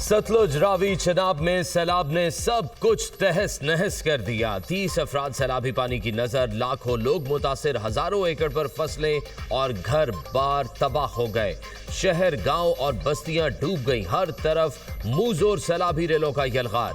सतलुज रावी चनाब में सैलाब ने सब कुछ तहस नहस कर दिया। 30 अफराद सैलाबी पानी की नजर, लाखों लोग मुतासिर, हजारों एकड़ पर फसलें और घर बार तबाह हो गए। शहर, गांव और बस्तियां डूब गईं। हर तरफ मुंहजोर सैलाबी रेलों का यलगार।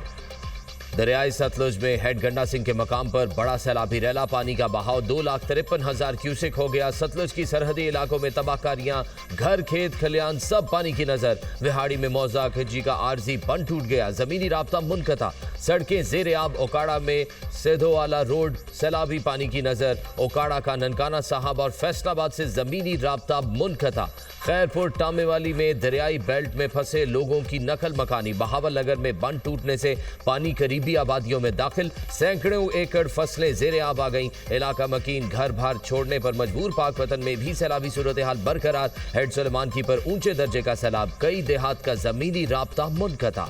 दरियाई सतलुज में हेड गंडा सिंह के मकाम पर बड़ा सैलाबी रैला। पानी का बहाव 2,53,000 क्यूसेक हो गया। सतलुज की सरहदी इलाकों में तबाहकारियां, घर, खेत, खलियान सब पानी की नजर। विहाड़ी में मौजा खिजी का आरजी बंद टूट गया। जमीनी राब्ता मुनक़ता, सड़कें जेर आब। ओकाड़ा में सेधोवाला रोड सैलाबी पानी की नजर। ओकाड़ा का ननकाना साहब और फैसलाबाद से जमीनी राब्ता मुनक़ता। खैरपुर टामेवाली में दरियाई बेल्ट में फंसे लोगों की नकल मकानी। बहावल नगर में बंद टूटने से पानी करीबी आबादियों में दाखिल। सैकड़ों एकड़ फसलें जेर आब आ गईं। इलाका मकीन, घर भार छोड़ने पर मजबूर। पाक वतन में भी सैलाबी सूरत हाल बरकरार। हेड सुलेमान की पर ऊंचे दर्जे का सैलाब। कई देहात का जमीनी राब्ता मुनक़ता।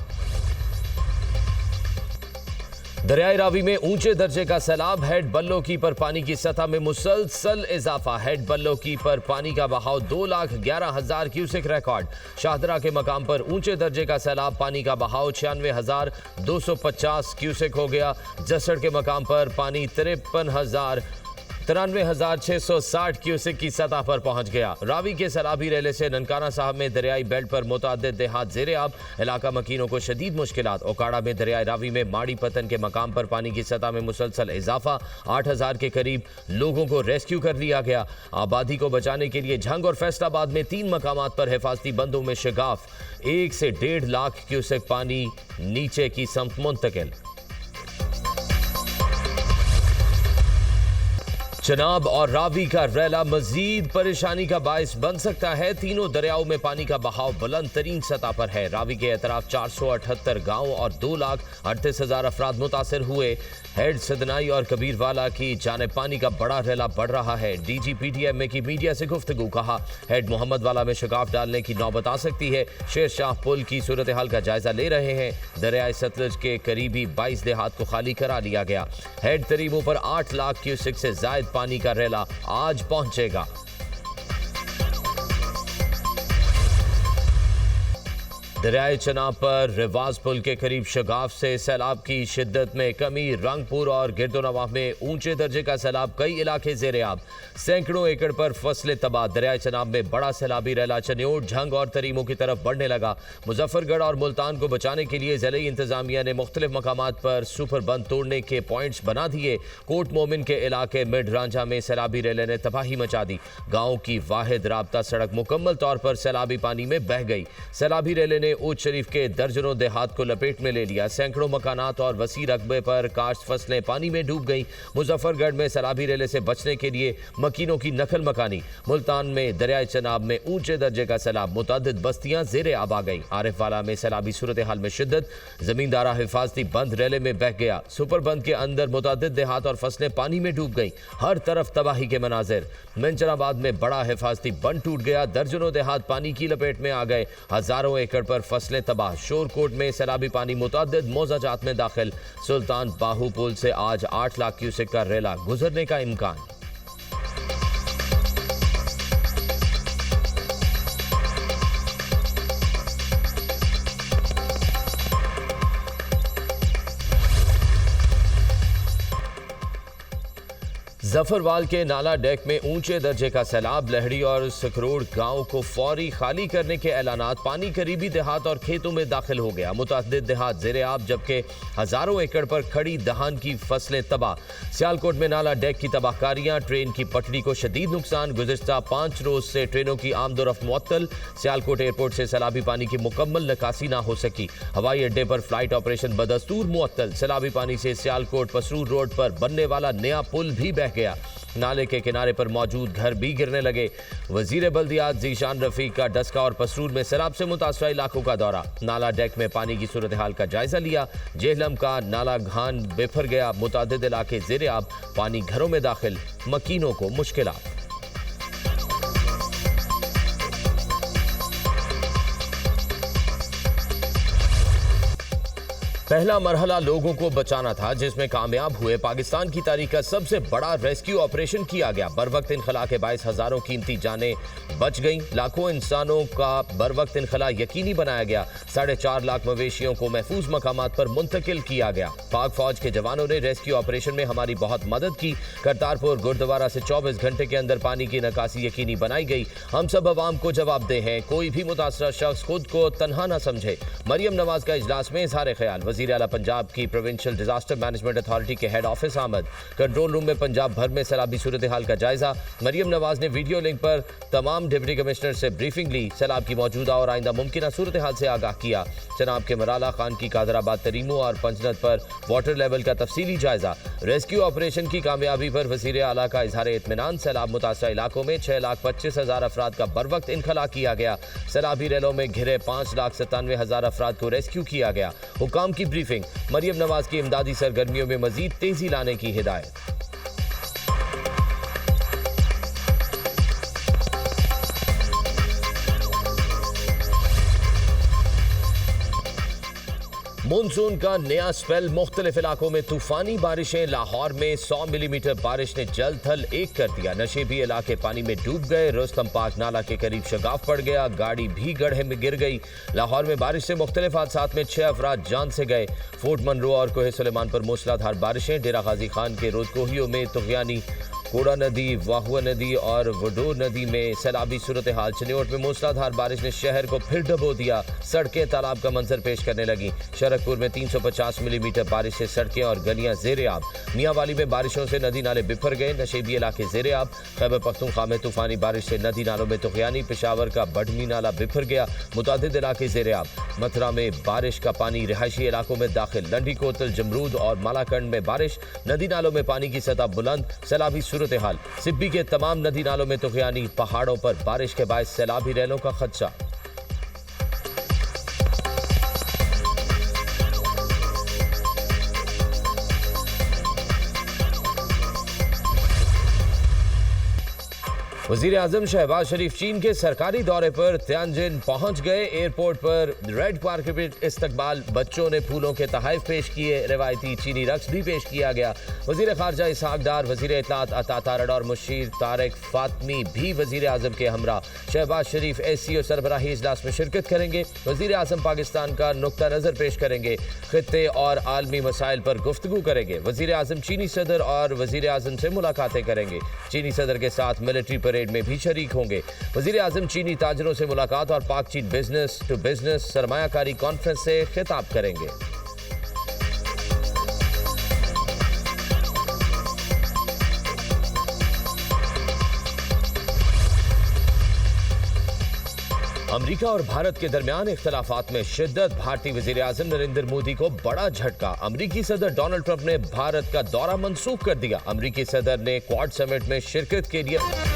दरियाई रावी में ऊंचे दर्जे का सैलाब। हेड बल्लो की पर पानी की सतह में मुसलसल इजाफा। हेड बल्लो की पर पानी का बहाव 2,11,000 क्यूसेक रिकॉर्ड। शाहदरा के मकाम पर ऊंचे दर्जे का सैलाब। पानी का बहाव 96,250 क्यूसेक हो गया। जसड़ के मकाम पर पानी 93,660 क्यूसेक की सतह पर पहुंच गया। रावी के सैलाबी रेले से ननकाना साहब में दरियाई बेल्ट पर मुतअद्दिद देहात जेर आब। इलाका मकीनों को शदीद मुश्किलात। ओकाड़ा में दरियाई रावी में माड़ी पतन के मकाम पर पानी की सतह में मुसलसल इजाफा। 8,000 के करीब लोगों को रेस्क्यू कर लिया गया। आबादी को बचाने के लिए झंग और फैसलाबाद में 3 मकामात पर हिफाजती बंदों में शिगाफ। 1 से 1.5 लाख क्यूसेक पानी नीचे की सम्त मुंतकिल। चनाब और रावी का रैला मजीद परेशानी का बायस बन सकता है। तीनों दरियाओं में पानी का बहाव बुलंद तरीन सतह पर है। रावी के अतराफ 478 गांव और 2,38,000 अफराद मुतासिर हुए। हेड सदनाई और कबीरवाला की जाने पानी का बड़ा रैला बढ़ रहा है। DGPTM की मीडिया से गुफ्तगू। कहा, हेड मोहम्मद वाला में शिकाफ डालने की नौबत आ सकती है। शेर शाह पुल की सूरत हाल का जायजा ले रहे हैं। दरियाई सतलुज के करीबी 22 देहात को खाली करा लिया गया। हेड तरीबों पर 8 लाख क्यूसेक से जायद पानी का रैला आज पहुंचेगा। दरियाई चनाब पर रिवाज पुल के करीब शगाफ से सैलाब की शिद्दत में कमी। रंगपुर और गिरदोनवाह में ऊंचे दर्जे का सैलाब। कई इलाके जेर आब। सैकड़ों एकड़ पर फसलें तबाह। दरियाई चनाब में बड़ा सैलाबी रैला चन्योट, झंग और तरीमों की तरफ बढ़ने लगा। मुजफ्फरगढ़ और मुल्तान को बचाने के लिए ज़िले इंतजामिया ने मुख्तलिफ मकामात पर सुपर बंद तोड़ने के पॉइंट्स बना दिए। कोट मोमिन के इलाके मिड रांझा में सैलाबी रैले ने तबाही मचा दी। गाँव की वाहिद राब्ता सड़क मुकम्मल तौर पर सैलाबी पानी में बह गई। सैलाबी रैले ने ऊंच शरीफ के दर्जनों देहात को लपेट में ले लिया। सैकड़ों मकानात और वसी रकबे पर काश्त फसलें पानी में डूब गईं। मुजफ्फरगढ़ में सैलाबी रेले से बचने के लिए मकीनों की नकल मकानी। मुल्तान में दरियाई चनाब में ऊंचे दर्जे का सैलाब। मुतअद्दिद बस्तियां जेर आब आ गई। आरिफवाला में सैलाबी सूरत हाल में शिद्दत। जमींदारा हिफाजती बंद रेले में बह गया। सुपर बंद के अंदर मुतअद्दिद देहात और फसलें पानी में डूब गईं। हर तरफ तबाही के मनाजिर। मंचराबाद में बड़ा हिफाजती बंद टूट गया। दर्जनों देहात पानी की लपेट में आ गए। हजारों एकड़ पर फसलें तबाह। शोरकोट में सैलाबी पानी मुतअद्दिद मौजाजात में दाखिल। सुल्तान बाहू पुल से आज 8 लाख क्यूसेक का रैला गुजरने का इम्कान। जफरवाल के नाला डेक में ऊंचे दर्जे का सैलाब। लहड़ी और सकरोड़ गांव को फौरी खाली करने के ऐलानात। पानी करीबी देहात और खेतों में दाखिल हो गया। मुतअद्दिद देहात जेर आब, जबकि हजारों एकड़ पर खड़ी दहान की फसलें तबाह। सियालकोट में नाला डेक की तबाहकारियां। ट्रेन की पटरी को शदीद नुकसान। गुज़िश्ता 5 रोज से ट्रेनों की आमदोरफ्त मुअत्तल। सियालकोट एयरपोर्ट से सैलाबी पानी की मुकम्मल निकासी ना हो सकी। हवाई अड्डे पर फ्लाइट ऑपरेशन बदस्तूर मुअत्तल। सैलाबी पानी से सियालकोट पसरूर रोड पर बनने वाला नया पुल भी बह गया। नाले के किनारे पर मौजूद घर भी गिरने लगे। वजीर बल्दियात ज़ीशान रफीक का डस्का और पसरूर में सैलाब से मुतासरा इलाकों का दौरा। नाला डेक में पानी की सूरत हाल का जायजा लिया। जेहलम का नाला घान बिफर गया। मुतादिद इलाके जेर आब। पानी घरों में दाखिल। मकीनों को मुश्किलात। पहला मरहला लोगों को बचाना था, जिसमें कामयाब हुए। पाकिस्तान की तारीख का सबसे बड़ा रेस्क्यू ऑपरेशन किया गया। बरवक्त इनखला के बायस हजारों कीमती जानें बच गईं। लाखों इंसानों का बरवक्त इनखला यकीनी बनाया गया। 4.5 लाख मवेशियों को महफूज मकामात पर मुंतकिल किया गया। पाक फौज के जवानों ने रेस्क्यू ऑपरेशन में हमारी बहुत मदद की। करतारपुर गुरुद्वारा से 24 घंटे के अंदर पानी की निकासी यकीनी बनाई गई। हम सब अवाम को जवाबदेह हैं, कोई भी मुतासरा शख्स खुद को तनहा न समझे। मरियम नवाज का इजलास में इजहार ख्याल। वजीर आला पंजाब की प्रोविंशियल डिजास्टर मैनेजमेंट अथॉरिटी के हेड ऑफिस आमद। कंट्रोल रूम में पंजाब भर में सैलाबी सूरत हाल का जायजा। मरियम नवाज ने वीडियो लिंक पर तमाम डिप्टी कमिश्नर से ब्रीफिंग ली। सैलाब की मौजूदा और आइंदा मुमकिन सूरत हाल से आगाह किया। जनाब के मराला खान की कादराबाद तरीमो और पंचनद पर वाटर लेवल का तफसीली जायजा। रेस्क्यू ऑपरेशन की कामयाबी पर वजीर आला का इजहार इत्मीनान। सैलाब मुतासरा इलाकों में 6,25,000 अफराद का बर वक्त इनखला किया गया। सैलाबी रेलों में घिरे 5,97,000 अफराद को रेस्क्यू किया गया। हुकाम की ब्रीफिंग। मरियम नवाज की इमदादी सरगर्मियों में मजीद तेजी लाने की हिदायत। मानसून का नया स्पेल। मुख्तलिफ इलाकों में तूफानी बारिशें। लाहौर में 100 मिलीमीटर बारिश ने जल थल एक कर दिया। नशेबी इलाके पानी में डूब गए। रुस्तम पाक नाला के करीब शगाफ पड़ गया। गाड़ी भी गड्ढे में गिर गई। लाहौर में बारिश से मुख्तलिफ हादसात में 6 अफराद जान से गए। फोर्ट मनरो और कोहे सुलेमान पर मूसलाधार बारिशें। डेरा गाजी खान के रोदकोहियों में तुगयानी कोड़ा नदी, वाहुआ नदी और वडोर नदी में सैलाबी सूरत हाल। चनियोट में मूसलाधार बारिश ने शहर को फिर डबो दिया। सड़कें तालाब का मंजर पेश करने लगी। शरकपुर में 350 मिलीमीटर बारिश से सड़कें और गलियां जेर आब। मियांवाली में बारिशों से नदी नाले बिफर गए। नशेबी इलाके जेर आब। खैबर पख्तूनख्वा में तूफानी बारिश से नदी नालों में तुगयानी। पेशावर का बढ़नी नाला बिफर गया। मुतादिद इलाके जेर आब। मथुरा में बारिश का पानी रिहायशी इलाकों में दाखिल। लंडी कोतल, जमरूद और मालाकंड में बारिश। नदी नालों में पानी की सतह बुलंद। सैलाबी सूरत हाल। सिब्बी के तमाम नदी नालों में तुगयानी। पहाड़ों पर बारिश के बायस सैलाबी रैलों का खदशा। वजीर आजम शहबाज शरीफ चीन के सरकारी दौरे पर तियानजिन पहुंच गए। एयरपोर्ट पर रेड कार्पेट इस्तकबाल। बच्चों ने फूलों के तोहफे पेश किए। रवायती चीनी रक्स भी पेश किया गया। वजीर खारजा इसहाक डार, वजीर इत्तलात अता तारड़ और मुशीर तारिक फातमी भी वजीर आजम के हमरा। शहबाज शरीफ SCO सरबराही इजलास में शिरकत करेंगे। वजीर आजम पाकिस्तान का नुक्ता नजर पेश करेंगे। खित्ते और आलमी मसाइल पर गुफ्तगू करेंगे। वजीर आजम चीनी सदर और वजीर आजम से मुलाकातें करेंगे। चीनी सदर के साथ मिलिट्री परेड में भी शरीक होंगे। वजीर आजम चीनी ताजरों से मुलाकात और पाक चीन बिजनेस टू बिजनेस सरमायाकारी कॉन्फ्रेंस से खिताब करेंगे। अमेरिका और भारत के दरमियान इख्तलाफात में शिद्दत। भारतीय वजीर आजम नरेंद्र मोदी को बड़ा झटका। अमेरिकी सदर डोनाल्ड ट्रंप ने भारत का दौरा मंसूख कर दिया। अमेरिकी सदर ने क्वाड समिट में शिरकत के लिए